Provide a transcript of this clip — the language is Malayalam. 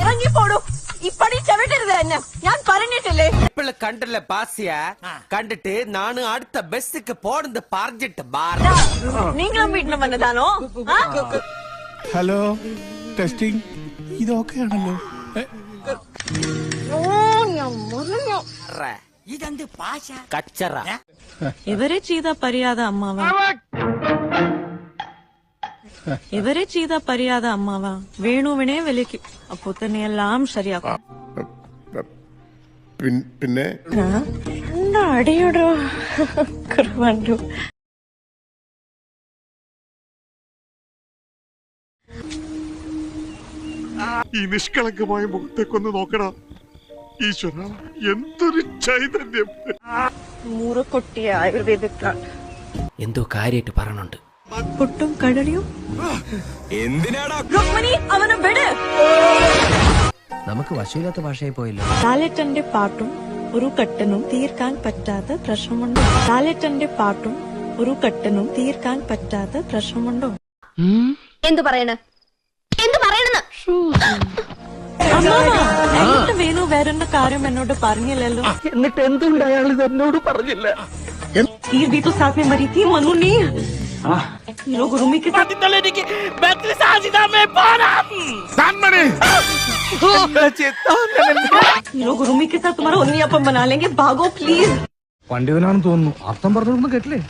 ഇറങ്ങിപ്പോടൂ. ഇപ്പടി ചവിട്ടരുത് തന്നെ, ഞാൻ പറഞ്ഞിട്ടില്ലേ. ഇപ്പള് കണ്ടല്ലേ ബാസിയ, കണ്ടിട്ട് നാണ് അടുത്ത ബസ്സിക്ക് പോണെന്ന് പറഞ്ഞിട്ട് നീങ്ങളും വീട്ടിലും വന്നതാണോ? Hello, testing. ഇതൊക്കെയാണല്ലോ. ഇതെന്ത് ഭാഷ കച്ചറ. ഇവരെ ചെയ്ത പരിയാത അമ്മാവ, ഇവരെ ചെയ്ത പരിയാത അമ്മാവ വേണുവിനെ വിളിക്കും. അപ്പൊ തന്നെ എല്ലാം ശരിയാക്കും. പിന്നെ എന്താ അടിയോടോ കുറവാണ്ടു. ഈ നിഷ്കളങ്കമായ മുഖത്തേക്കൊന്ന് നോക്കടാ ഈശ്വര, എന്തൊരു ചൈതന്യം. മൂറക്കൊട്ടിയ ആയുർവേദക്കാർ എന്തോ കാര്യായിട്ട് പറയണുണ്ട്. പുട്ടും കടലിയും. എന്തിനാടാ രുക്മിണി, അവനെ വിട്. നമുക്ക് വശമില്ലാത്ത ഭാഷയായി പോയല്ലോ. ലാലേട്ടന്റെ പാട്ടും ഒരു കട്ടനും തീർക്കാൻ പറ്റാത്ത പ്രശ്നമുണ്ടോ? ലാലേട്ടന്റെ പാട്ടും ഒരു കട്ടനും തീർക്കാൻ പറ്റാത്ത പ്രശ്നമുണ്ടോ? എന്ത് പറയണ എന്നിട്ട് വേണു വേറൊന്ന കാര്യം എന്നോട് പറഞ്ഞില്ലല്ലോ. എന്നിട്ട് എന്തുകൊണ്ട് അയാൾ എന്നോട് പറഞ്ഞില്ല? तीर भी तो साथ में मरी थी मनु ने. ये लोग रूमी के साथ ये लोग रूमी के साथ तुम्हारा उन्नीपन बना लेंगे. भागो प्लीज. പണ്ഡിതനാണെന്ന് തോന്നുന്നു. അർത്ഥം പറഞ്ഞൊന്നും കേട്ടില്ലേ?